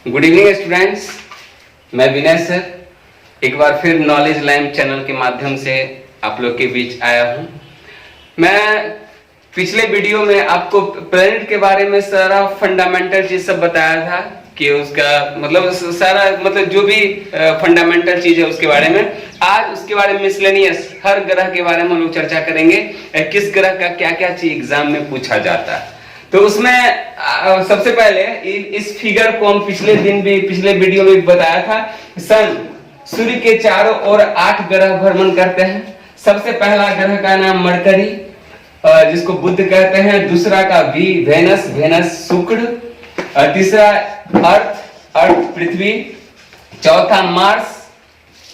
Good evening students, मैं विनय sir एक बार फिर नॉलेज लैंप चैनल के माध्यम से आप लोग के बीच आया हूं। मैं पिछले वीडियो में आपको प्लैनेट के बारे में सारा फंडामेंटल चीज सब बताया था कि उसका मतलब सारा मतलब जो भी फंडामेंटल चीज है उसके बारे में। आज उसके बारे में मिसलेनियस हर ग्रह के बारे में हम लोग चर्चा करेंगे, किस ग्रह का क्या क्या चीज एग्जाम में पूछा जाता है। तो उसमें सबसे पहले इस फिगर को हम पिछले वीडियो में भी बताया था। सन सूर्य के चारों ओर 8 ग्रह भ्रमण करते हैं। सबसे पहला ग्रह का नाम मरकरी जिसको बुध कहते हैं, दूसरा का वेनस शुक्र, तीसरा अर्थ पृथ्वी, चौथा मार्स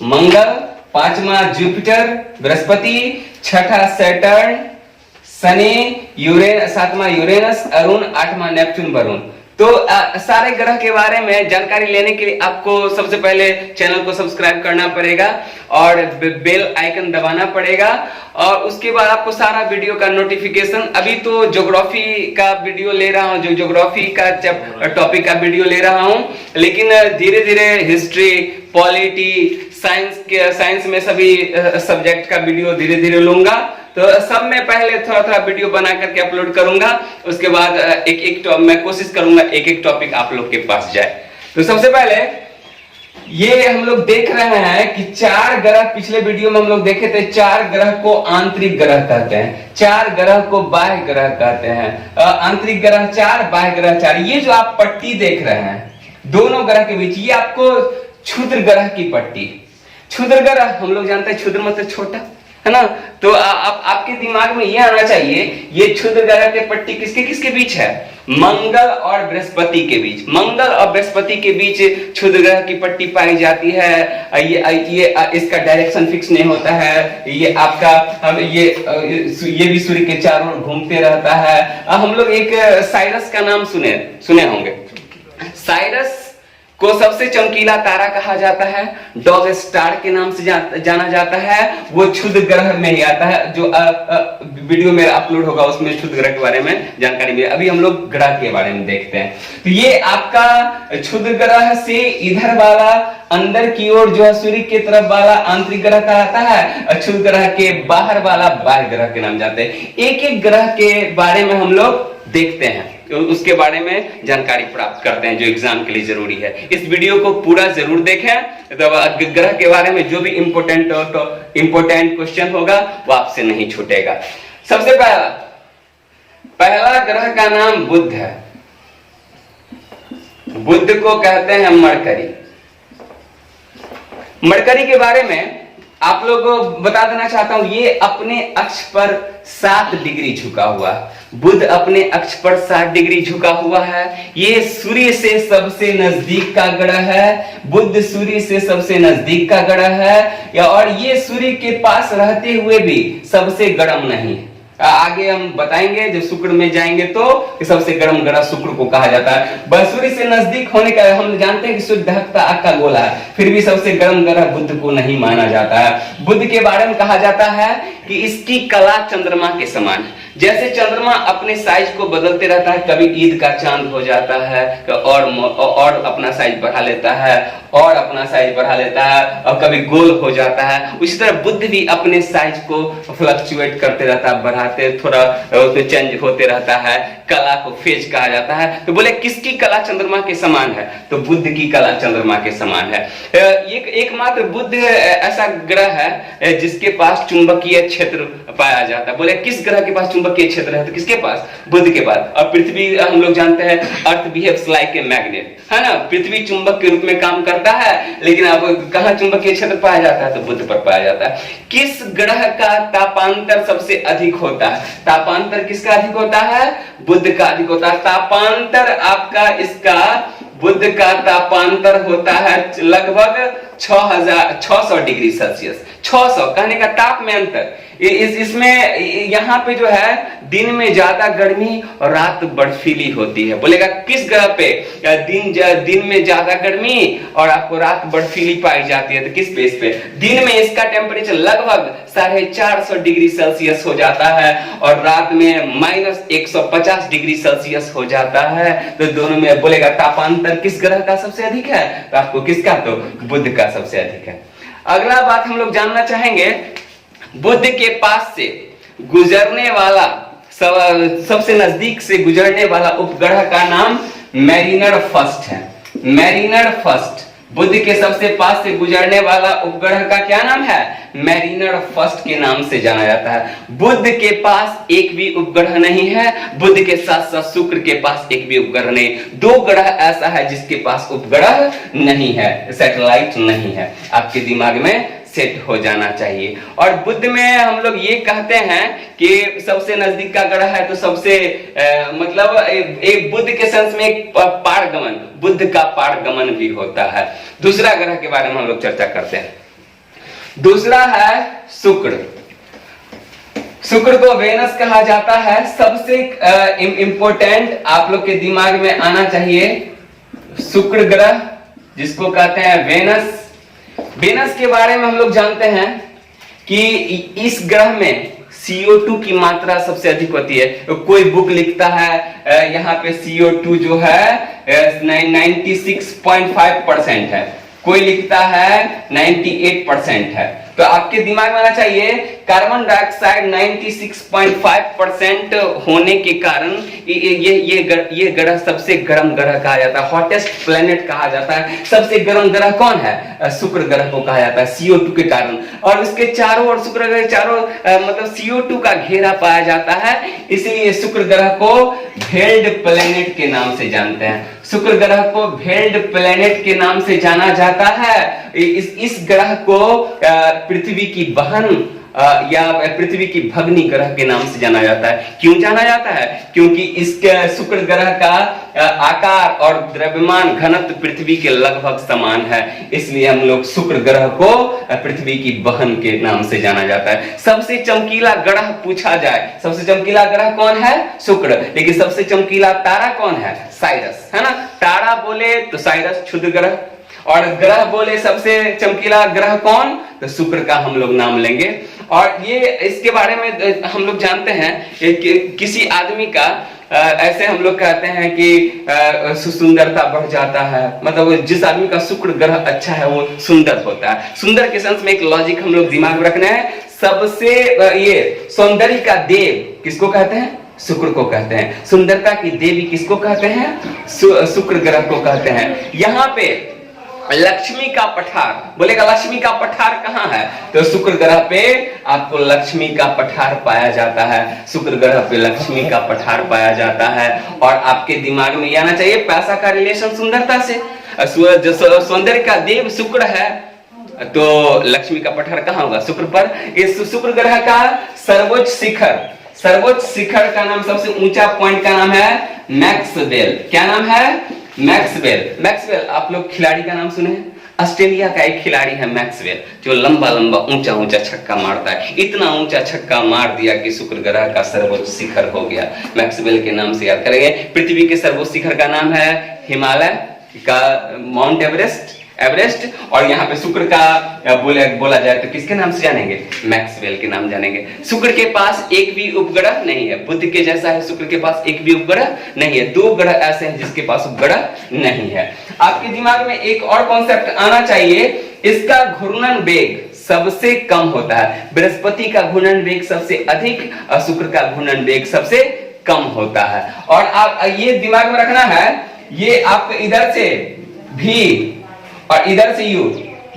मंगल, पांचवा जुपिटर बृहस्पति, छठा सैटर्न शनि, सातवां यूरेनस अरुण, आठवां नेपच्यून वरुण। तो सारे ग्रह के बारे में जानकारी लेने के लिए आपको सबसे पहले चैनल को सब्सक्राइब करना पड़ेगा और बेल आइकन दबाना पड़ेगा, और उसके बाद आपको सारा वीडियो का नोटिफिकेशन। अभी तो ज्योग्राफी का वीडियो ले रहा हूं, जो ज्योग्राफी का टॉपिक का वीडियो ले रहा हूं, लेकिन धीरे धीरे हिस्ट्री, पॉलिटी, साइंस में सभी सब्जेक्ट का वीडियो धीरे धीरे लूंगा। तो सब में पहले थोड़ा थोड़ा वीडियो बना करके अपलोड करूंगा, उसके बाद मैं कोशिश करूंगा एक एक टॉपिक आप लोग के पास जाए। तो सबसे पहले ये हम लोग देख रहे हैं कि 4 ग्रह, पिछले वीडियो में हम लोग देखे थे 4 ग्रह को आंतरिक ग्रह कहते हैं, 4 ग्रह को बाह्य ग्रह कहते हैं। आंतरिक ग्रह 4, बाह्य ग्रह 4। ये जो आप पट्टी देख रहे हैं दोनों ग्रह के बीच, ये आपको क्षुद्र ग्रह की पट्टी। क्षुद्र ग्रह हम लोग जानते हैं, क्षुद्र मतलब छोटा, है ना। तो आपके दिमाग में यह आना चाहिए, ये क्षुद्र ग्रह के पट्टी किसके किसके बीच है? मंगल और बृहस्पति के बीच। मंगल और बृहस्पति के बीच क्षुद्र ग्रह की पट्टी पाई जाती है। ये इसका डायरेक्शन फिक्स नहीं होता है। ये आपका ये भी सूर्य के चारों ओर घूमते रहता है। हम लोग एक साइरस का नाम सुने होंगे। साइरस को सबसे चमकीला तारा कहा जाता है, डॉग स्टार के नाम से जाना जाता है। वो क्षुद्र ग्रह में ही आता है। जो वीडियो मेरा अपलोड होगा उसमें क्षुद्र ग्रह के बारे में जानकारी मिलेगी। अभी हम लोग ग्रह के बारे में देखते हैं। तो ये आपका क्षुद्र ग्रह से इधर वाला अंदर की ओर जो है सूर्य की तरफ वाला आंतरिक ग्रह कहलाता है, क्षुद्र ग्रह के बाहर वाला बाह्य ग्रह के नाम जाते हैं। एक एक ग्रह के बारे में हम लोग देखते हैं, उसके बारे में जानकारी प्राप्त करते हैं जो एग्जाम के लिए जरूरी है। इस वीडियो को पूरा जरूर देखें, तो ग्रह के बारे में जो भी इंपोर्टेंट क्वेश्चन होगा वो आपसे नहीं छूटेगा। सबसे पहला ग्रह का नाम बुध है। बुध को कहते हैं मरकरी। मरकरी के बारे में आप लोगों को बता देना चाहता हूं, ये अपने अक्ष पर 7 डिग्री झुका हुआ है। बुध अपने अक्ष पर 7 डिग्री झुका हुआ है। ये सूर्य से सबसे नजदीक का ग्रह है। बुध सूर्य से सबसे नजदीक का ग्रह है, और ये सूर्य के पास रहते हुए भी सबसे गर्म नहीं है। आगे हम बताएंगे जब शुक्र में जाएंगे तो सबसे गर्म ग्रह शुक्र को कहा जाता है। सूर्य से नजदीक होने का हम जानते हैं कि सूर्य ढकता आग का गोला है, फिर भी सबसे गर्म ग्रह बुध को नहीं माना जाता है। बुध के बारे में कहा जाता है कि इसकी कला चंद्रमा के समान है। जैसे चंद्रमा अपने साइज को बदलते रहता है, कभी ईद का चांद हो जाता है और अपना साइज बढ़ा लेता है, और अपना साइज बढ़ा लेता है, और कभी गोल हो जाता है। उसी तरह बुध भी अपने साइज को फ्लक्चुएट करते रहता है, बढ़ाते थोड़ा उसमें चेंज होते रहता है। कला को फेज कहा जाता है। तो बोले किसकी कला चंद्रमा के समान है? तो बुध की कला चंद्रमा के समान है। एकमात्र बुध ऐसा ग्रह है जिसके पास चुंबकीय क्षेत्र पाया जाता है। बोले किस ग्रह के पास चुंबकीय क्षेत्र है? तो किसके पास? बुध के पास। और पृथ्वी हम लोग जानते हैं अर्थ बिहेव्स लाइक ए मैग्नेट, है ना। पृथ्वी चुंबक के रूप में काम करता है, लेकिन अब कहां चुंबकीय क्षेत्र पाया जाता है? तो बुध पर पाया जाता है। किस ग्रह का तापांतर सबसे अधिक होता है? तापांतर किसका अधिक होता है? बुध का अधिक होता है। तापांतर आपका इसका बुध का तापांतर होता है लगभग 600 डिग्री सेल्सियस। 600 कहने का ताप में अंतर, इसमें यहाँ पे जो है दिन में ज्यादा गर्मी और रात बर्फीली होती है। बोलेगा किस ग्रह पे दिन में ज्यादा गर्मी और आपको रात बर्फीली पाई जाती है, तो किस बेस पे? दिन में इसका टेम्परेचर लगभग 450 डिग्री सेल्सियस हो जाता है और रात में -150 डिग्री सेल्सियस हो जाता है। तो दोनों में बोलेगा तापांतर किस ग्रह का सबसे अधिक है, तो आपको किसका? तो बुध का सबसे अधिक है। अगला बात हम लोग जानना चाहेंगे, बुध के पास से गुजरने वाला सबसे नजदीक से गुजरने वाला उपग्रह का नाम मैरिनर फर्स्ट है। मैरिनर फर्स्ट, बुध के सबसे पास से गुजरने वाला उपग्रह का क्या नाम है? मैरिनर फर्स्ट के नाम से जाना जाता है। बुध के पास एक भी उपग्रह नहीं है, बुध के साथ साथ शुक्र के पास एक भी उपग्रह नहीं। 2 ग्रह ऐसा है जिसके पास उपग्रह नहीं है, सैटेलाइट नहीं है। आपके दिमाग में सेट हो जाना चाहिए। और बुध में हम लोग ये कहते हैं कि सबसे नजदीक का ग्रह है, तो सबसे मतलब एक बुध के सेंस में एक पारगमन, बुध का पारगमन भी होता है। दूसरा ग्रह के बारे में हम लोग चर्चा करते हैं। दूसरा है शुक्र। शुक्र को वेनस कहा जाता है। सबसे इंपॉर्टेंट आप लोग के दिमाग में आना चाहिए शुक्र ग्रह, जिसको कहते हैं वेनस। वेनस के बारे में हम लोग जानते हैं कि इस ग्रह में CO2 की मात्रा सबसे अधिक होती है। कोई बुक लिखता है यहाँ पे CO2 जो है 96.5% है, कोई लिखता है 98% है। तो आपके दिमाग में आना चाहिए कार्बन डाइऑक्साइड 96.5% होने के कारण ये ग्रह सबसे गर्म ग्रह कहा जाता है, हॉटेस्ट प्लेनेट कहा जाता है। सबसे गर्म ग्रह कौन है? शुक्र ग्रह को कहा जाता है CO2 के कारण। और उसके चारों ओर शुक्र ग्रह चारों मतलब CO2 का घेरा पाया जाता है, इसलिए शुक्र ग्रह को भेल्ड प्लेनेट के नाम से जानते हैं। शुक्र ग्रह को भेल्ड प्लेनेट के नाम से जाना जाता है। इस ग्रह को पृथ्वी की बहन या पृथ्वी की भगनी ग्रह के नाम से जाना जाता है। क्यों जाना जाता है? क्योंकि इसके शुक्र ग्रह का आकार और द्रव्यमान घनत्व पृथ्वी के लगभग समान है, इसलिए हम लोग शुक्र ग्रह को पृथ्वी की बहन के नाम से जाना जाता है। सबसे चमकीला ग्रह पूछा जाए, सबसे चमकीला ग्रह कौन है? शुक्र। लेकिन सबसे चमकीला तारा कौन है? साइरस, है ना। तारा बोले तो साइरस क्षुद्र ग्रह, और ग्रह बोले सबसे चमकीला ग्रह कौन? तो शुक्र का हम लोग नाम लेंगे। और ये इसके बारे में हम लोग जानते हैं कि किसी आदमी का ऐसे हम लोग कहते हैं कि सुंदरता बढ़ जाता है, मतलब जिस आदमी का शुक्र ग्रह अच्छा है वो सुंदर होता है। सुंदर के सेंस में एक लॉजिक हम लोग दिमाग में रखना है। सबसे ये सौंदर्य का देव किसको कहते हैं? शुक्र को कहते हैं। सुंदरता की देवी किसको कहते हैं? शुक्र ग्रह को कहते हैं। यहाँ पे लक्ष्मी का पठार, बोलेगा लक्ष्मी का पठार कहाँ है? तो शुक्र ग्रह पे आपको लक्ष्मी का पठार पाया जाता है। शुक्र ग्रह पे लक्ष्मी का पठार पाया जाता है। और आपके दिमाग में आना चाहिए पैसा का रिलेशन सुंदरता से। जो सौंदर्य का देव शुक्र है, तो लक्ष्मी का पठार कहाँ होगा? शुक्र पर। इस शुक्र ग्रह का सर्वोच्च शिखर का नाम, सबसे ऊंचा पॉइंट का नाम है मैक्सवेल। क्या नाम है? मैक्सवेल आप लोग खिलाड़ी का नाम सुने हैं? ऑस्ट्रेलिया का एक खिलाड़ी है मैक्सवेल, जो लंबा ऊंचा छक्का मारता है। इतना ऊंचा छक्का मार दिया कि शुक्र ग्रह का सर्वोच्च शिखर हो गया। मैक्सवेल के नाम से याद करेंगे। पृथ्वी के सर्वोच्च शिखर का नाम है हिमालय का माउंट एवरेस्ट। और यहाँ पे शुक्र का बोला जाए तो किसके नाम से जानेंगे? मैक्सवेल के नाम जानेंगे। शुक्र के पास एक भी उपग्रह नहीं है, बुध के जैसा है। शुक्र के पास एक भी उपग्रह नहीं है। 2 ग्रह ऐसे हैं जिसके पास उपग्रह नहीं है। आपके दिमाग में एक और कॉन्सेप्ट आना चाहिए, इसका घूर्णन वेग सबसे कम होता है। बृहस्पति का घूर्णन वेग सबसे अधिक और शुक्र का घूर्णन वेग सबसे कम होता है। और आप ये दिमाग में रखना है, ये आपको इधर से भी और इधर से यू,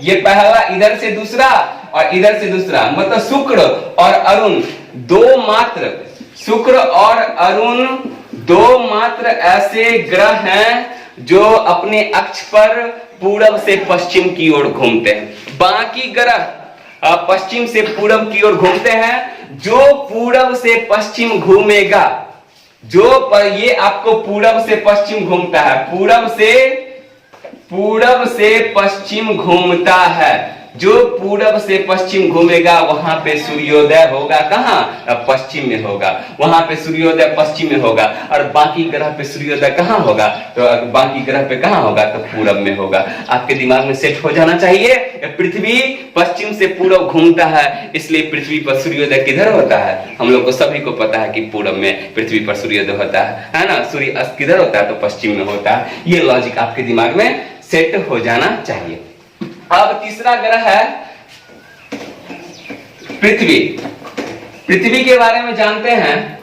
ये पहला इधर से दूसरा और इधर से दूसरा, मतलब शुक्र और अरुण 2 मात्र, शुक्र और अरुण 2 मात्र ऐसे ग्रह हैं जो अपने अक्ष पर पूरब से पश्चिम की ओर घूमते हैं। बाकी ग्रह पश्चिम से पूरब की ओर घूमते हैं। जो पूरब से पश्चिम घूमेगा, जो पर ये आपको पूरब से पश्चिम घूमता है, पूरब से पश्चिम घूमता है, जो पूरब से पश्चिम घूमेगा वहां पे सूर्योदय होगा कहाँ? पश्चिम में होगा। वहां पे सूर्योदय पश्चिम में होगा और बाकी ग्रह पे सूर्योदय कहाँ होगा? तो बाकी ग्रह पे कहाँ होगा? तो पूरब में होगा। आपके दिमाग में सेट हो जाना चाहिए। पृथ्वी पश्चिम से पूरब घूमता है, इसलिए पृथ्वी पर सूर्योदय किधर होता है? हम लोग को सभी को पता है कि पूरब में पृथ्वी पर सूर्योदय होता है ना। सूर्य अस्त किधर होता है? तो पश्चिम में होता है। ये लॉजिक आपके दिमाग में सेट हो जाना चाहिए। अब तीसरा ग्रह है पृथ्वी। पृथ्वी के बारे में जानते हैं,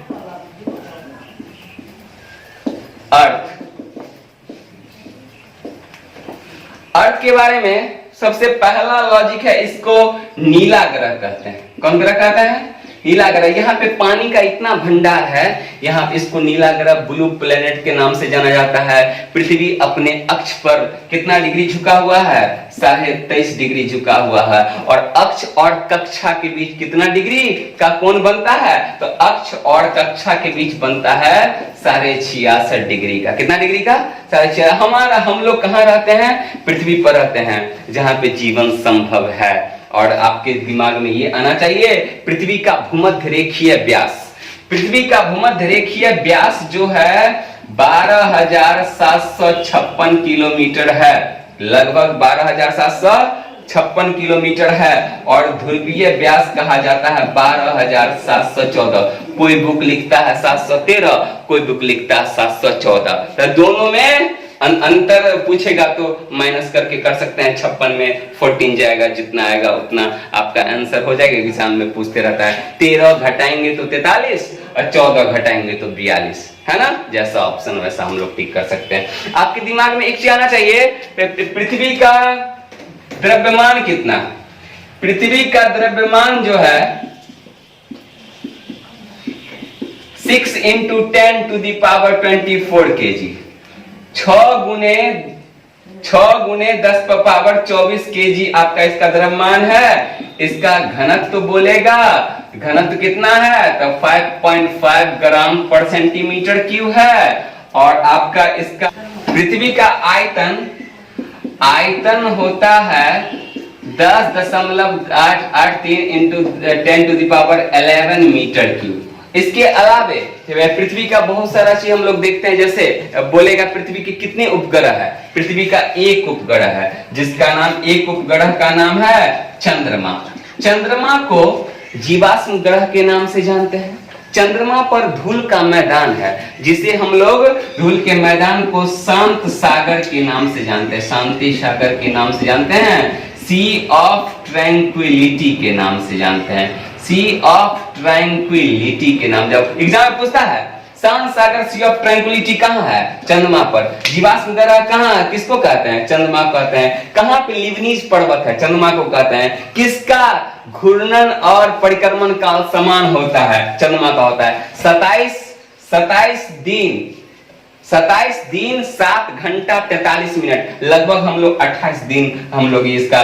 अर्थ। अर्थ के बारे में सबसे पहला लॉजिक है, इसको नीला ग्रह कहते हैं। कौन ग्रह कहते हैं? नीला ग्रह। यहाँ पे पानी का इतना भंडार है, यहाँ इसको नीला ग्रह, ब्लू प्लेनेट के नाम से जाना जाता है। पृथ्वी अपने अक्ष पर कितना डिग्री झुका हुआ है? 23.5 डिग्री झुका हुआ है। और अक्ष और कक्षा के बीच कितना डिग्री का कोण बनता है? तो अक्ष और कक्षा के बीच बनता है 66.5 डिग्री का। कितना डिग्री का? 66.5। हम लोग कहाँ रहते हैं? पृथ्वी पर रहते हैं, जहां पे जीवन संभव है। और आपके दिमाग में ये आना चाहिए, पृथ्वी का भूमध्य रेखीय व्यास, पृथ्वी का भूमध्य रेखीय व्यास जो है 12,756 किलोमीटर है, लगभग 12,756 किलोमीटर है। और ध्रुवीय व्यास कहा जाता है 12,714। कोई बुक लिखता है 713, कोई बुक लिखता है 714। तो दोनों में अंतर पूछेगा तो माइनस करके कर सकते हैं। 56 में 14 जाएगा, जितना आएगा उतना आपका आंसर हो जाएगा। एग्जाम में पूछते रहता है 13 घटाएंगे तो 43 और 14 घटाएंगे तो 42, है ना। जैसा ऑप्शन वैसा हम लोग टिक कर सकते हैं। आपके दिमाग में एक चीज आना चाहिए, पृथ्वी का द्रव्यमान कितना? पृथ्वी का द्रव्यमान जो है 6 × 10⁻24 kg, 6 गुने 10⁻24 kg आपका इसका द्रव्यमान है। इसका घनत्व तो बोलेगा, घनत्व कितना है? तो 5.5 ग्राम पर सेंटीमीटर क्यूब है। और आपका इसका पृथ्वी का आयतन होता है 10.883 × 10⁻11 मीटर क्यूब। इसके अलावे पृथ्वी का बहुत सारा चीज हम लोग देखते हैं, जैसे बोलेगा पृथ्वी के कितने उपग्रह है? पृथ्वी का एक उपग्रह है, जिसका नाम, एक उपग्रह का नाम है चंद्रमा। चंद्रमा को जीवाश्म ग्रह के नाम से जानते हैं। चंद्रमा पर धूल का मैदान है, जिसे हम लोग धूल के मैदान को शांत सागर के नाम से जानते हैं, शांति सागर के नाम से जानते हैं, सी ऑफ ट्रैंक्विलिटी के नाम से जानते हैं, सी ऑफ ट्रैंक्विलिटी के नाम। जब एग्जाम में पूछता है शांत सागर, सी ऑफ ट्रैंक्विलिटी कहाँ है? चंद्रमा पर। जीवाश्म ग्रह कहाँ, किसको कहते हैं? चंद्रमा कहते हैं। कहाँ पे लिवनीज पर्वत है? चंद्रमा को कहते हैं। किसका घूर्णन और परिक्रमण काल समान होता है? चंद्रमा का होता है। 27 दिन 7 घंटा 43 मिनट, लगभग हम लोग 28 दिन हम लोग इसका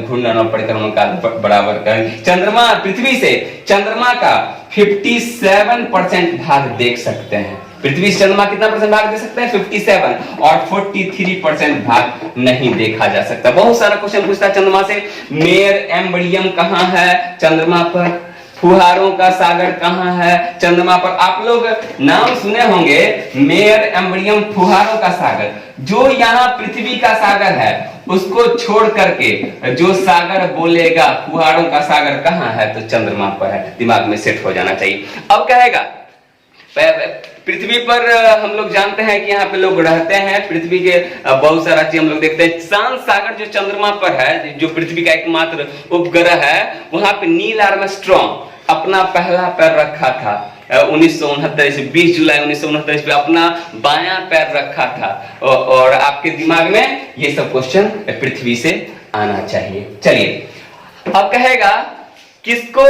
घूर्णन और परिक्रमण काल बराबर करें। चंद्रमा पृथ्वी से चंद्रमा का 57% भाग देख सकते हैं। पृथ्वी से चंद्रमा कितना परसेंट भाग दे सकते हैं? 57। और 43% भाग नहीं देखा जा सकता। बहुत सारा क्वेश्चन पूछता है चंद्रमा से। मेयर एम्बरियम कहाँ है? चंद्रमा पर। फुहारों का सागर कहाँ है? चंद्रमा पर। आप लोग नाम सुने होंगे, मेयर एम्बरियम, फुहारों का सागर। जो यहाँ पृथ्वी का सागर है उसको छोड़ करके जो सागर बोलेगा, फुहारों का सागर कहाँ है? तो चंद्रमा पर है। दिमाग में सेट हो जाना चाहिए। अब कहेगा पृथ्वी पर हम लोग जानते हैं कि यहाँ पे लोग रहते हैं। पृथ्वी के बहुत सारा चीज हम लोग देखते हैं। शांत सागर जो चंद्रमा पर है, जो पृथ्वी का एकमात्र उपग्रह है, वहां पे नील आर्मस्ट्रांग अपना पहला पैर रखा था 1969 से 20 जुलाई 1969 पे अपना बायां पैर रखा था। और आपके दिमाग में ये सब क्वेश्चन पृथ्वी से आना चाहिए। चलिए अब कहेगा किसको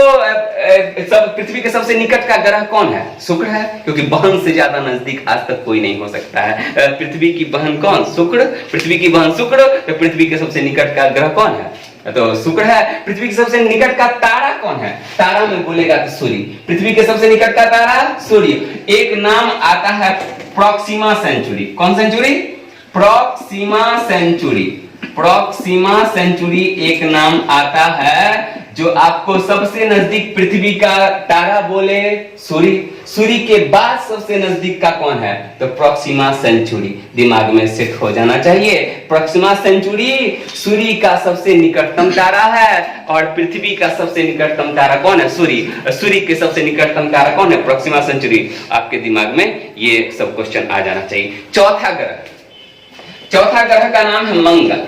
सब पृथ्वी के सबसे निकट का ग्रह कौन है? शुक्र है, क्योंकि बहन से ज्यादा नजदीक आज तक कोई नहीं हो सकता है। पृथ्वी की बहन कौन? शुक्र। पृथ्वी की बहन शुक्र, तो पृथ्वी के सबसे निकट का ग्रह कौन है? तो शुक्र है। पृथ्वी के सबसे निकट का तारा कौन है? तारा में बोलेगा तो सूर्य। पृथ्वी के सबसे निकट का तारा सूर्य। एक नाम आता है प्रॉक्सिमा सेंचुरी। कौन Centauri? Proxima Centauri. Proxima Centauri एक नाम आता है जो आपको सबसे नजदीक पृथ्वी का तारा बोले सूर्य, सूर्य के बाद सबसे नजदीक का कौन है? तो प्रॉक्सिमा सेंचुरी दिमाग में सेट हो जाना चाहिए। प्रॉक्सिमा सेंचुरी सूर्य का सबसे निकटतम तारा है और पृथ्वी का सबसे निकटतम तारा कौन है? सूर्य। सूर्य के सबसे निकटतम तारा कौन है? Proxima century. आपके दिमाग में ये सब क्वेश्चन आ जाना चाहिए। चौथा ग्रह, चौथा ग्रह का नाम है मंगल।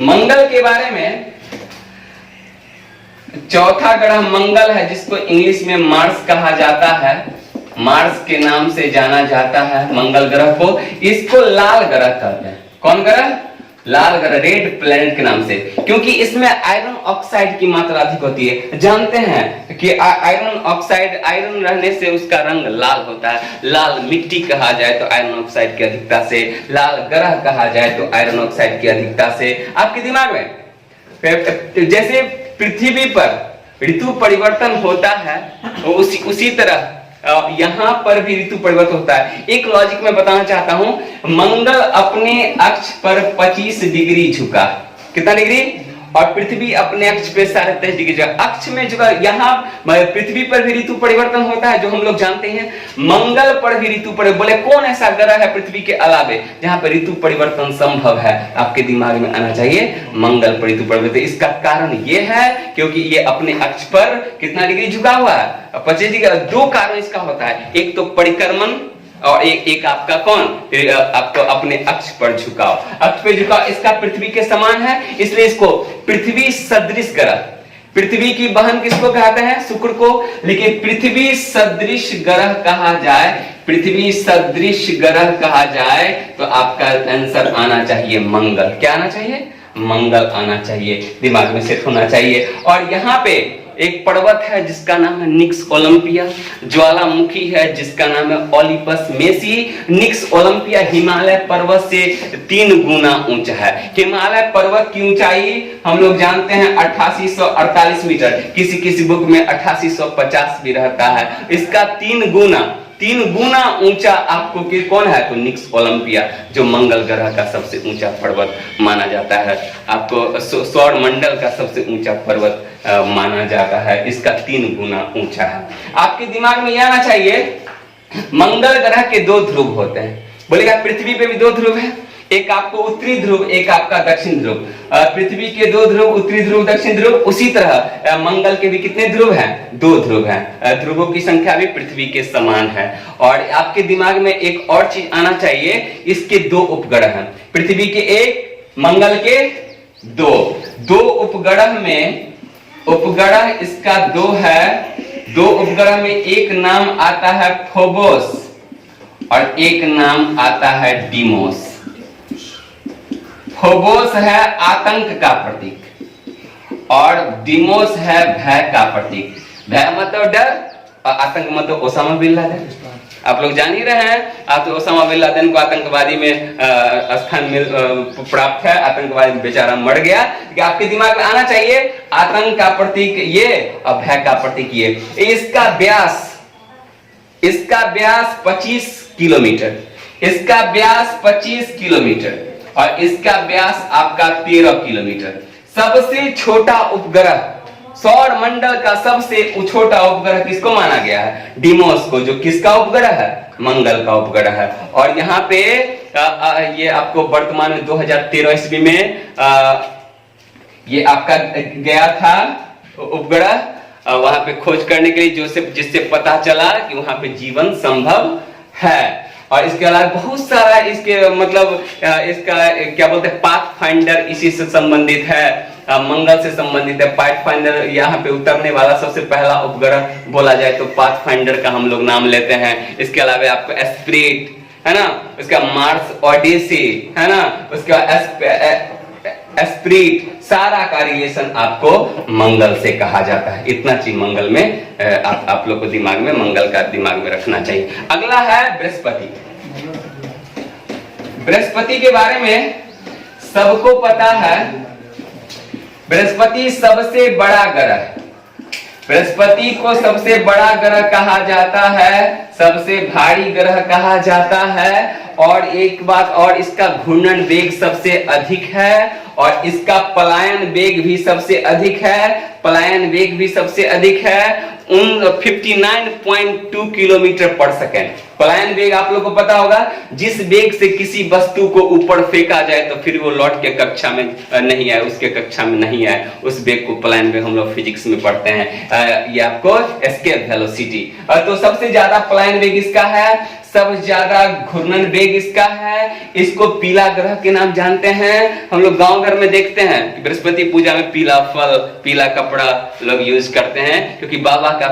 मंगल के बारे में, चौथा ग्रह मंगल है जिसको इंग्लिश में मार्स कहा जाता है, मार्स के नाम से जाना जाता है मंगल ग्रह को। इसको लाल ग्रह कहते हैं। कौन ग्रह? लाल ग्रह, रेड प्लैनेट के नाम से, क्योंकि इसमें आयरन ऑक्साइड की मात्रा अधिक होती है। जानते हैं कि आयरन ऑक्साइड, आयरन रहने से उसका रंग लाल होता है। लाल मिट्टी कहा जाए तो आयरन ऑक्साइड की अधिकता से, लाल ग्रह कहा जाए तो आयरन ऑक्साइड की अधिकता से। आपके दिमाग में जैसे पृथ्वी पर ऋतु परिवर्तन होता है उसी तरह यहाँ पर भी ऋतु परिवर्तन होता है। एक लॉजिक में बताना चाहता हूं, मंगल अपने अक्ष पर 25 डिग्री झुका। कितना डिग्री? और पृथ्वी अपने अक्ष पे 23.5 डिग्री झुका। अक्ष में झुका, यहाँ पृथ्वी पर भी ऋतु परिवर्तन होता है जो हम लोग जानते हैं। मंगल पर भी ऋतु परिवर्तन, बोले कौन ऐसा ग्रह है पृथ्वी के अलावे जहां पर ऋतु परिवर्तन संभव है? आपके दिमाग में आना चाहिए मंगल पर ऋतु परिवर्तन। इसका कारण ये है क्योंकि ये अपने अक्ष पर कितना डिग्री झुका हुआ है? 25 डिग्री। दो कारण इसका होता है, एक तो परिक्रमण और एक आपका कौन? आपको अपने अक्ष पर झुकाव, अक्ष पे झुकाव। इसका पृथ्वी के समान है, इसलिए इसको पृथ्वी सदृश ग्रह, पृथ्वी की बहन किसको कहते हैं? शुक्र को। लेकिन पृथ्वी सदृश ग्रह कहा जाए, पृथ्वी सदृश ग्रह कहा जाए तो आपका आंसर आना चाहिए मंगल। क्या आना चाहिए? मंगल आना चाहिए, दिमाग में सेट होना चाहिए। और यहाँ पे एक पर्वत है जिसका नाम है निक्स ओलंपिया, ज्वालामुखी है जिसका नाम है ओलिपस मेसी। निक्स ओलंपिया हिमालय पर्वत से 3 गुना ऊंचा है। हिमालय पर्वत की ऊंचाई हम लोग जानते हैं 8848 मीटर, किसी बुक में 8850 भी रहता है। इसका 3 गुना ऊंचा आपको कि कौन है? तो निक्स ओलंपिया, जो मंगल ग्रह का सबसे ऊंचा पर्वत माना जाता है। आपको सौर मंडल का सबसे ऊंचा पर्वत माना जाता है। इसका 3 गुना ऊंचा है। आपके दिमाग में यह आना चाहिए, मंगल ग्रह के 2 ध्रुव होते हैं। बोलेगा पृथ्वी पे भी 2 ध्रुव है, एक आपको उत्तरी ध्रुव, एक आपका दक्षिण ध्रुव। पृथ्वी के 2 ध्रुव, उत्तरी ध्रुव, दक्षिण ध्रुव। उसी तरह मंगल के भी कितने ध्रुव हैं? 2 ध्रुव हैं। ध्रुवों की संख्या भी पृथ्वी के समान है। और आपके दिमाग में एक और चीज आना चाहिए, इसके 2 उपग्रह हैं। पृथ्वी के 1, मंगल के 2 उपग्रह में, उपग्रह इसका 2 है। 2 उपग्रह में एक नाम आता है फोबोस और एक नाम आता है डीमोस। फोबोस है आतंक का प्रतीक और डीमोस है भय का प्रतीक। भय मतलब डर और आतंक मतलब ओसामा बिन लादेन। आप लोग जान ही रहे हैं, आप तो ओसामा बिन लादेन को आतंकवादी में स्थान प्राप्त है। आतंकवादी बेचारा मर गया। कि आपके दिमाग में आना चाहिए आतंक का प्रतीक ये और भय का प्रतीक ये। इसका व्यास 25 किलोमीटर, इसका व्यास 25 किलोमीटर और इसका व्यास आपका 13 किलोमीटर। सबसे छोटा उपग्रह, सौर मंडल का सबसे छोटा उपग्रह किसको माना गया है? डीमोस को, जो किसका उपग्रह है? मंगल का उपग्रह है। और यहाँ पे ये आपको वर्तमान में 2013 ईस्वी में ये आपका गया था उपग्रह वहां पे खोज करने के लिए, जिससे पता चला कि वहां पे जीवन संभव है। और इसके अलावा बहुत सारा इसके मतलब इसका क्या बोलते हैं, पाथ फाइंडर इसी से संबंधित है, मंगल से संबंधित है। पाथ फाइंडर यहाँ पे उतरने वाला सबसे पहला उपग्रह बोला जाए तो पाथ फाइंडर का हम लोग नाम लेते हैं। इसके अलावा आपको एस्पिरिट है ना, उसका मार्स ओडिसी है ना, उसका एस्पिरिट, सारा का रिलेशन आपको मंगल से कहा जाता है। इतना चीज मंगल में आप लोग को दिमाग में, मंगल का दिमाग में रखना चाहिए। अगला है बृहस्पति। बृहस्पति के बारे में सबको पता है, बृहस्पति सबसे बड़ा ग्रह, बृहस्पति को सबसे बड़ा ग्रह कहा जाता है। सबसे भारी ग्रह कहा जाता है। और एक बात और, इसका घूर्णन वेग सबसे अधिक है और इसका पलायन वेग भी सबसे अधिक है। पलायन वेग भी सबसे अधिक है 59.2 किलोमीटर पर सेकेंड। पलायन वेग आप लोग को पता होगा, जिस वेग से किसी वस्तु को ऊपर फेंका जाए तो फिर वो लौट के कक्षा में नहीं आए, उसके कक्षा में नहीं आए, उस वेग को पलायन वेग हम लोग फिजिक्स में पढ़ते हैं। ये आपको एस्केप वेलोसिटी। तो सबसे ज्यादा पलायन वेग इसका है, सबसे ज्यादा घूर्णन वेग इसका है। इसको पीला ग्रह के नाम जानते हैं। हम लोग गांव घर में देखते हैं बृहस्पति पूजा में पीला फल, पीला कपड़ा लोग यूज करते हैं, क्योंकि बाबा का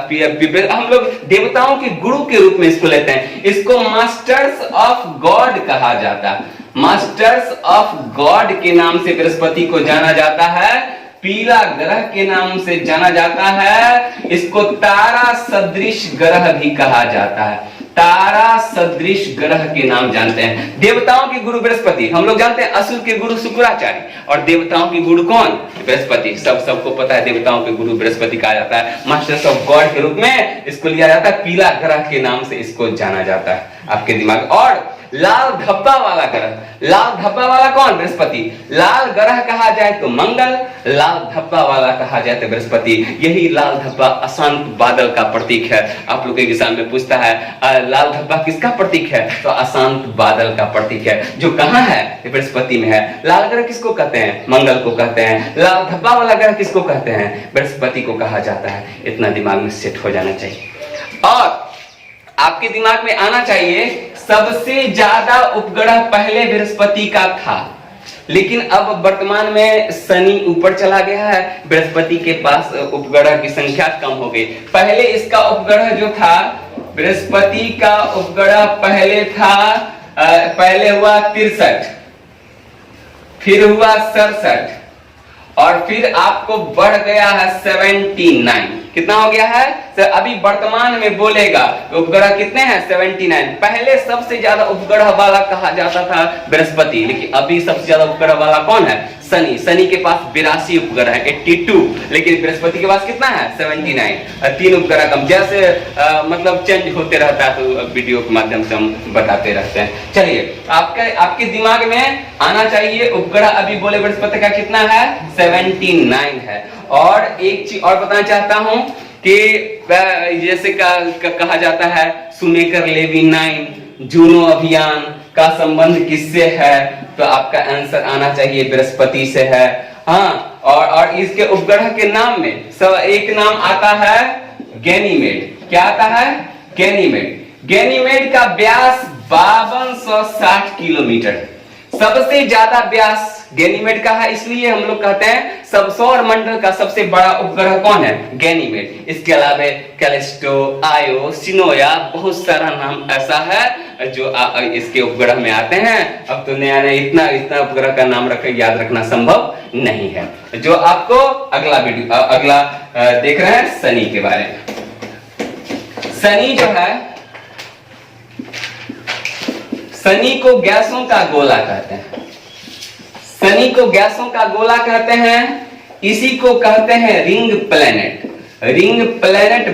हम लोग देवताओं के गुरु के रूप में इसको लेते हैं। इसको मास्टर्स ऑफ गॉड कहा जाता है। मास्टर्स ऑफ गॉड के नाम से बृहस्पति को जाना जाता है, पीला ग्रह के नाम से जाना जाता है। इसको तारा सदृश ग्रह भी कहा जाता है। तारा सदृश ग्रह के नाम जानते हैं। देवताओं के गुरु बृहस्पति, हम लोग जानते हैं असुर के गुरु शुक्राचार्य, और देवताओं के गुरु कौन? बृहस्पति। सबको पता है देवताओं के गुरु बृहस्पति कहा जाता है। मास्टर्स ऑफ गॉड के रूप में इसको लिया जाता है, पीला ग्रह के नाम से इसको जाना जाता है आपके दिमाग। और लाल धब्बा वाला ग्रह, लाल धब्बा वाला कौन? बृहस्पति। लाल ग्रह कहा जाए तो मंगल, लाल धब्बा वाला कहा जाए तो बृहस्पति। यही लाल धब्बा अशांत बादल का प्रतीक है। आप लोग एग्जाम में पूछता है लाल धब्बा किसका प्रतीक है, तो अशांत बादल का प्रतीक है, जो कहां है? बृहस्पति में है। लाल ग्रह किसको कहते हैं? मंगल को कहते हैं। लाल धब्बा वाला ग्रह किसको कहते हैं? बृहस्पति को कहा जाता है। इतना दिमाग में सेट हो जाना चाहिए। और आपके दिमाग में आना चाहिए, सबसे ज्यादा उपग्रह पहले बृहस्पति का था, लेकिन अब वर्तमान में शनि ऊपर चला गया है, बृहस्पति के पास उपग्रह की संख्या कम हो गई। पहले इसका उपग्रह जो था, बृहस्पति का उपग्रह पहले था, पहले हुआ 63, फिर हुआ 67, और फिर आपको बढ़ गया है 79। कितना हो गया है? तो अभी वर्तमान में बोलेगा उपग्रह कितने हैं? 79। पहले सबसे ज्यादा उपग्रह वाला कहा जाता था बृहस्पति, लेकिन अभी सबसे ज्यादा उपग्रह वाला कौन है? शनि। शनि के पास 82 उपग्रह है, 82, लेकिन बृहस्पति के पास कितना है? 79। 3 उपग्रह कम। जैसे मतलब चेंज होते रहता है, तो वीडियो के माध्यम से हम बताते रहते हैं। चलिए, आपके दिमाग में आना चाहिए, उपग्रह अभी बोले बृहस्पति का कितना है? 79 है। और एक चीज और बताना चाहता हूं कि जैसे कहा जाता है सुमेकर लेवी 9, जूनो अभियान का संबंध किससे है? तो आपका आंसर आना चाहिए बृहस्पति से है। हाँ, और इसके उपग्रह के नाम में सब एक नाम आता है गैनीमेड। क्या आता है? गैनीमेड। गैनीमेड का व्यास 5260 किलोमीटर। सबसे ज्यादा व्यास गैनीमेड का है, इसलिए हम लोग कहते हैं सब सौर मंडल का सबसे बड़ा उपग्रह कौन है? गैनीमेड। इसके अलावा कैलिस्टो, आयो, सिनोया, बहुत सारा नाम ऐसा है जो इसके उपग्रह में आते हैं। अब तो नया नया इतना उपग्रह का नाम याद रखना संभव नहीं है। जो आपको अगला देख रहे हैं शनि के बारे में। शनि जो है, शनि को गैसों का गोला कहते हैं। शनि को गैसों का गोला कहते हैं। इसी को कहते हैं रिंग प्लैनेट। रिंग प्लैनेट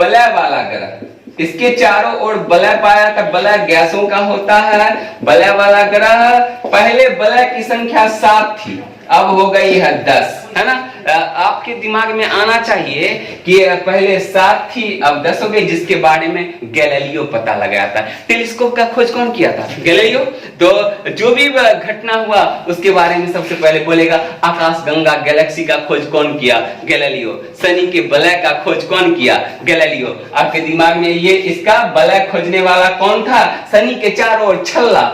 वलय वाला ग्रह। इसके चारों ओर वलय पाया था, वलय गैसों का होता है। वलय वाला ग्रह, पहले वलय की संख्या 7 थी, अब हो गई है 10, है ना? आपके दिमाग में आना चाहिए कि पहले 7 थी, अब 10 हो गई, जिसके बारे में गैलीलियो पता लगाया था। टेलीस्कोप का खोज कौन किया था? गैलीलियो। तो जो भी घटना हुआ उसके बारे में सबसे पहले बोलेगा। आकाश गंगा गैलेक्सी का खोज कौन किया? गैलीलियो। शनि के वलय का खोज कौन किया? गैलीलियो। आपके दिमाग में ये इसका वलय खोजने वाला कौन था? शनि के चारों ओर छल्ला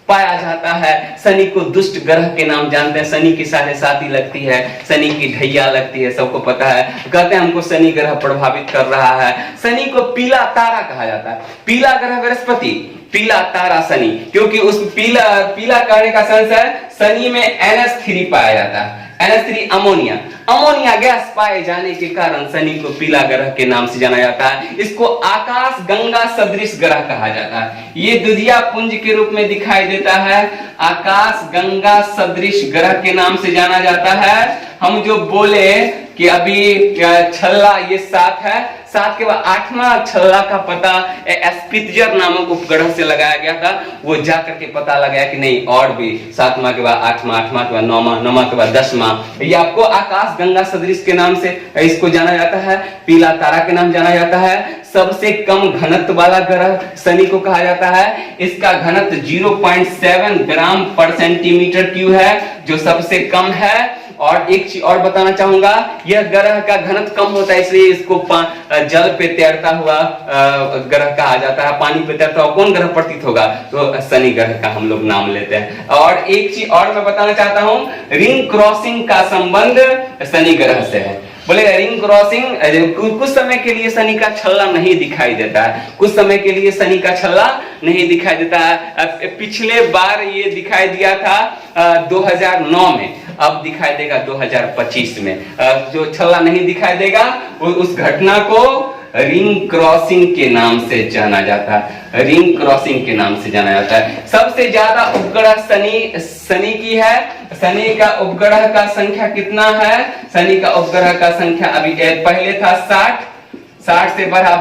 पाया जाता है। शनि को दुष्ट ग्रह के नाम जानते हैं। शनि की 7.5 लगती है, शनि की ढैया लगती है, सबको पता है। कहते हैं हमको शनि ग्रह प्रभावित कर रहा है। शनि को पीला तारा कहा जाता है। पीला ग्रह बृहस्पति, पीला तारा शनि, क्योंकि उस पीला कहने का सेंस है शनि में NH3 पाया जाता है। NH3 अमोनिया, अमोनिया गैस पाए जाने के कारण शनि को पीला ग्रह के नाम से जाना जाता है। इसको आकाश गंगा सदृश ग्रह कहा जाता है। ये दुधिया पुंज के रूप में दिखाई देता है। आकाश गंगा सदृश ग्रह के नाम से जाना जाता है। हम जो बोले कि अभी छल्ला ये 7 है, 7 के बाद 8वां छल्ला का पता स्पित्जर नामक उपग्रह से लगाया गया था। वो जा करके पता लगाया कि नहीं और भी 7वां के बाद 8वां, 8वां के बाद 9वां, 9वां के बाद 10वां। ये आपको आकाश गंगा सदृश के नाम से इसको जाना जाता है। पीला तारा के नाम जाना जाता है। सबसे कम घनत्व वाला ग्रह शनि को कहा जाता है। इसका घनत्व 0.7 ग्राम पर सेंटीमीटर क्यूब है, जो सबसे कम है। और एक चीज और बताना चाहूंगा, यह ग्रह का घनत्व कम होता है, इसलिए इसको जल पे तैरता हुआ ग्रह कहा जाता है। पानी पे तैरता हुआ कौन ग्रह प्रतीत होगा? तो शनि ग्रह का हम लोग नाम लेते हैं। और एक चीज और मैं बताना चाहता हूं, रिंग क्रॉसिंग का संबंध शनि ग्रह से है। बोले रिंग क्रॉसिंग, कुछ समय के लिए शनि का छल्ला नहीं दिखाई देता है, कुछ समय के लिए शनि का छल्ला नहीं दिखाई देता है। पिछले बार ये दिखाई दिया था 2009 में, अब दिखाई देगा 2025 में। जो छल्ला नहीं दिखाई देगा उस घटना को रिंग क्रॉसिंग के नाम से जाना जाता है। रिंग क्रॉसिंग के नाम से जाना जाता है। सबसे ज्यादा उपग्रह शनि की है। शनि का उपग्रह का संख्या कितना है? शनि का उपग्रह का संख्या अभी पहले था 60 से बढ़ा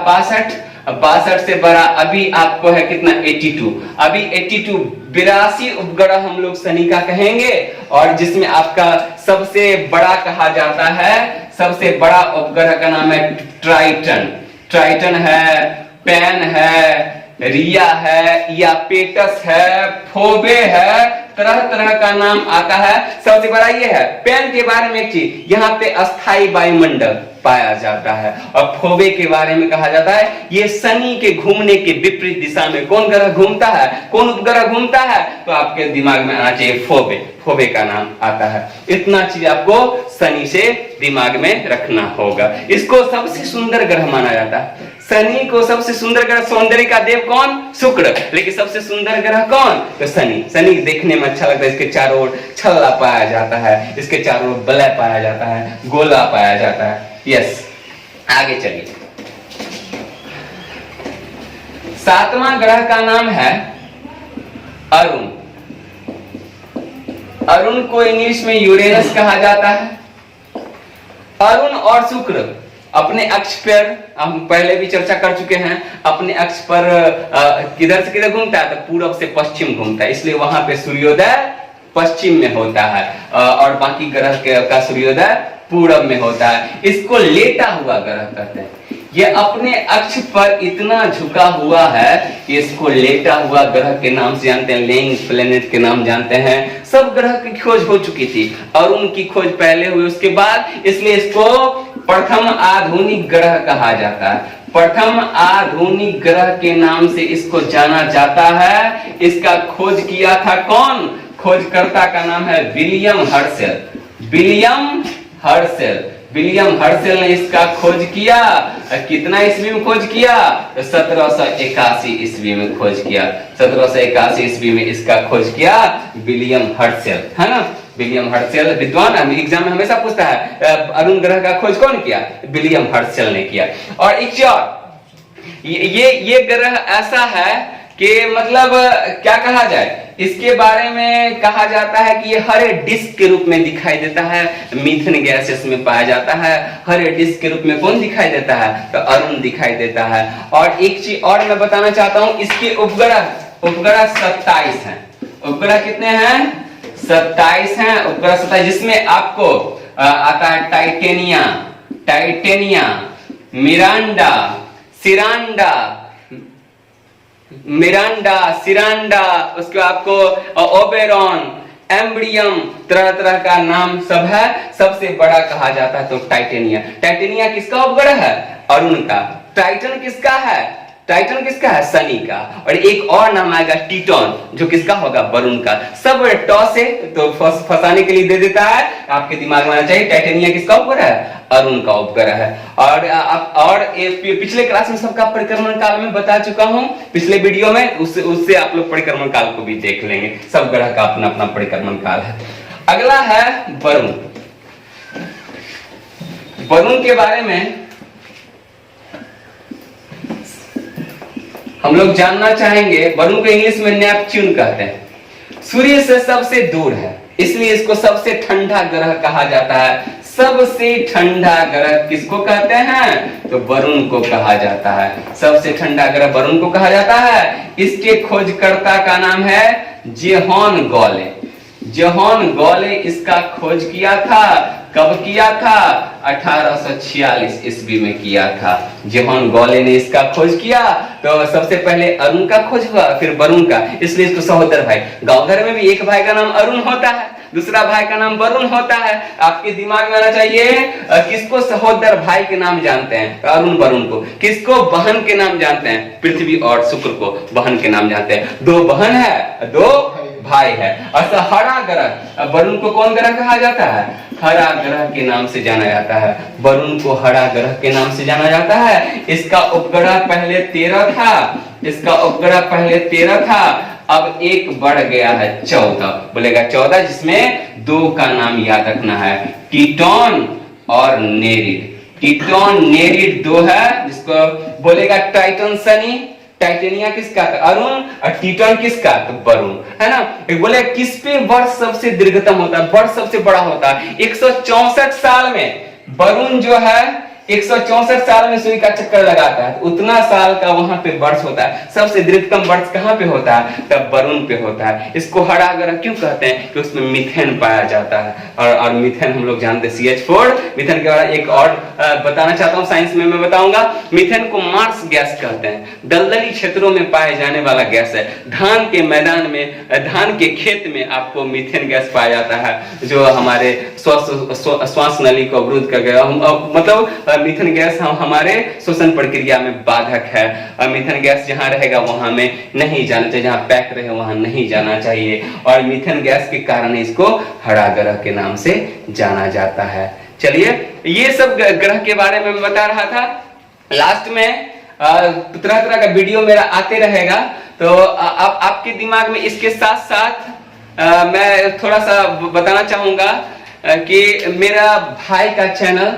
62 से बढ़ा अभी आपको है कितना? 82। अभी 82 उपग्रह हम लोग शनि का कहेंगे। और जिसमें आपका सबसे बड़ा कहा जाता है, सबसे बड़ा उपग्रह का नाम है ट्राइटन है, पैन है, रिया है, यापेटस है, फोबे है, तरह तरह का नाम आता है। सबसे बड़ा ये है। पैन के बारे में एक चीज, यहाँ पे अस्थाई वायुमंडल पाया जाता है। और फोबे के बारे में कहा जाता है, ये शनि के घूमने के विपरीत दिशा में कौन ग्रह घूमता है, कौन उपग्रह घूमता है? तो आपके दिमाग में आना चाहिए फोबे का नाम आता है। इतना चीज आपको शनि से दिमाग में रखना होगा। इसको सबसे सुंदर ग्रह माना जाता है। शनि को सबसे सुंदर ग्रह, सौंदर्य का देव कौन? शुक्र। लेकिन सबसे सुंदर ग्रह कौन? तो शनि। शनि देखने में अच्छा लगता है। इसके चारों ओर छल्ला पाया जाता है, इसके चारों ओर वलय पाया जाता है, गोला पाया जाता है। यस, आगे चलिए। 7वां ग्रह का नाम है अरुण। अरुण को इंग्लिश में यूरेनस कहा जाता है। अरुण और शुक्र अपने अक्ष पर, हम पहले भी चर्चा कर चुके हैं, अपने अक्ष पर किधर से किधर घूमता है? तो पूरब से पश्चिम घूमता है। इसलिए वहां पे सूर्योदय पश्चिम में होता है और बाकी ग्रह का सूर्योदय पूरब में होता है। इसको लेटा हुआ ग्रह कहते हैं। ये अपने अक्ष पर इतना झुका हुआ है कि इसको लेटा हुआ ग्रह के नाम से जानते हैं, लेइंग प्लेनेट के नाम जानते हैं। सब ग्रह की खोज हो चुकी थी, अरुण की खोज पहले हुई उसके बाद, इसलिए इसको प्रथम आधुनिक ग्रह कहा जाता है। प्रथम आधुनिक ग्रह के नाम से इसको जाना जाता है। इसका खोज किया था कौन? खोजकर्ता का नाम है विलियम हर्शेल ने इसका खोज किया। कितना ईस्वी में खोज किया? 1781 ईस्वी में खोज किया। 1781 ईस्वी में इसका खोज किया विलियम हर्शेल, है ना? विलियम हर्शेल विद्वान, एग्जाम में हमेशा पूछता है अरुण ग्रह का खोज कौन किया? विलियम हर्शेल ने किया। और एक चीज, ये ग्रह ऐसा है कि मतलब क्या कहा जाए, इसके बारे में कहा जाता है कि ये हरे डिस्क के रूप में दिखाई देता है। मीथेन गैस इसमें पाया जाता है। हरे डिस्क के रूप में कौन दिखाई देता है? तो अरुण दिखाई देता है। और एक चीज और मैं बताना चाहता हूं, इसके उपग्रह 27 हैं। उपग्रह कितने हैं? 27 हैं। उपग्रह 27, जिसमें आपको आता है टाइटेनिया, सिरांडा, उसके आपको ओबेरॉन, एम्ब्रियम, तरह तरह का नाम सब है। सबसे बड़ा कहा जाता है तो टाइटेनिया किसका उपग्रह है? अरुण का। टाइटन किसका है? शनि का। और एक और नाम आएगा टीटॉन, जो किसका होगा? वरुण का। सब टॉस है तो फंसाने के लिए दे देता है। आपके दिमाग में आना चाहिए टाइटेनिया किसका उपग्रह है? अरुण का उपग्रह है। और पिछले क्लास में सबका परिक्रमण काल में बता चुका हूं, पिछले वीडियो में, उससे आप लोग परिक्रमण काल को भी देख लेंगे। सब ग्रह का अपना अपना परिक्रमण काल है। अगला है वरुण। वरुण के बारे में हम लोग जानना चाहेंगे। वरुण को इंग्लिश में नेपच्यून कहते हैं। सूर्य से सबसे दूर है, इसलिए इसको सबसे ठंडा ग्रह कहा जाता है। सबसे ठंडा ग्रह किसको कहते हैं? तो वरुण को कहा जाता है। सबसे ठंडा ग्रह वरुण को कहा जाता है। इसके खोजकर्ता का नाम है जोहान गॉले। जोहान गॉले इसका खोज किया था। कब किया था? 1846 ईस्वी में किया था। जोहान गॉले ने इसका खोज किया। तो सबसे पहले अरुण का खोज हुआ, फिर वरुण का, इसलिए इसको सहोदर भाई। गांव घर में भी एक भाई का नाम अरुण होता है, दूसरा भाई का नाम वरुण होता है। आपके दिमाग में आना चाहिए किसको सहोदर भाई के नाम जानते हैं? अरुण वरुण को। किसको बहन के नाम जानते हैं? पृथ्वी और शुक्र को बहन के नाम जानते हैं। दो बहन है, दो भाई है। अच्छा, हरा ग्रह, वरुण को कौन ग्रह कहा जाता है? हरा ग्रह के नाम से जाना जाता है। वरुण को हरा ग्रह के नाम से जाना जाता है। इसका उपग्रह पहले 13 था। इसका उपग्रह पहले 13 था, अब एक बढ़ गया है 14। बोलेगा 14, जिसमें दो का नाम याद रखना है, टीटॉन और नेरिड। टीटॉन नेरिड दो है, जिसको बोलेगा टाइटन शनि। टाइटेनिया किसका? अरुण। और टीटॉन किसका? तो वरुण, है ना। एक बोले किस पे वर्ष सबसे दीर्घतम होता है, वर्ष सबसे बड़ा होता है? 164 साल में वरुण जो है 164 साल में सूर्य का चक्कर लगाता है। उतना साल का वहां पे वर्ष होता है। सबसे दीर्घतम वर्ष कहां पे होता है? तब वरुण पे होता है। इसको हरा ग्रह क्यों कहते हैं? कि उसमें मीथेन पाया जाता है। और मीथेन हम लोग जानते हैं CH4। मीथेन के बारे में एक और बताना चाहता हूं, साइंस में मैं बताऊंगा। मीथेन को मार्स गैस कहते हैं। दलदली क्षेत्रों में पाए जाने वाला गैस है। धान के मैदान में, धान के खेत में आपको मीथेन गैस पाया जाता है, जो हमारे श्वास नली को अवरुद्ध कर गया। मतलब मीथेन गैस हमारे श्वसन प्रक्रिया में बाधक है। और मीथेन गैस जहां रहेगा वहां में नहीं जाना चाहिए, जहां पैक रहे वहां नहीं जाना चाहिए। और मीथेन गैस के कारण इसको हरा ग्रह के नाम से जाना जाता है। चलिए, ये सब ग्रह के बारे में बता रहा था। लास्ट में तरह तरह का वीडियो मेरा आते रहेगा। तो आपके दिमाग में इसके साथ साथ मैं थोड़ा सा बताना चाहूंगा कि मेरा भाई का चैनल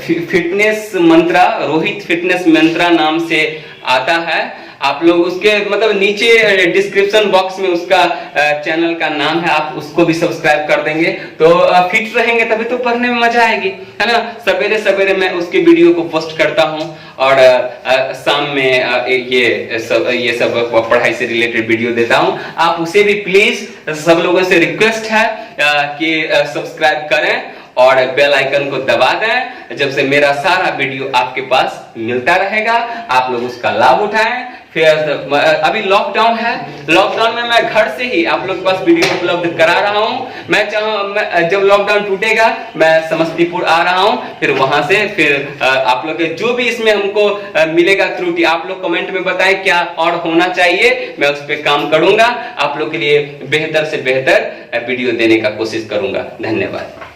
फिटनेस मंत्रा, रोहित फिटनेस मंत्रा नाम से आता है। आप लोग उसके मतलब नीचे डिस्क्रिप्शन बॉक्स में उसका चैनल का नाम है, आप उसको भी सब्सक्राइब कर देंगे तो फिट रहेंगे, तभी तो पढ़ने में मजा आएगी, है ना। सवेरे सवेरे मैं उसके वीडियो को पोस्ट करता हूं और शाम में ये सब पढ़ाई से रिलेटेड वीडियो देता हूं। आप उसे भी प्लीज, सब लोगों से रिक्वेस्ट है कि सब्सक्राइब करें और बेल आइकन को दबा दें। जब से मेरा सारा वीडियो आपके पास मिलता रहेगा, आप लोग उसका लाभ उठाएं। फिर अभी लॉकडाउन है, लॉकडाउन में मैं घर से ही आप लोग के पास वीडियो उपलब्ध करा रहा हूं। मैं जब लॉकडाउन टूटेगा मैं समस्तीपुर आ रहा हूं, फिर वहां से फिर आप लोग जो भी इसमें हमको मिलेगा त्रुटि, आप लोग कमेंट में बताएं क्या और होना चाहिए, मैं उस पर काम करूंगा। आप लोग के लिए बेहतर से बेहतर वीडियो देने का कोशिश करूंगा। धन्यवाद।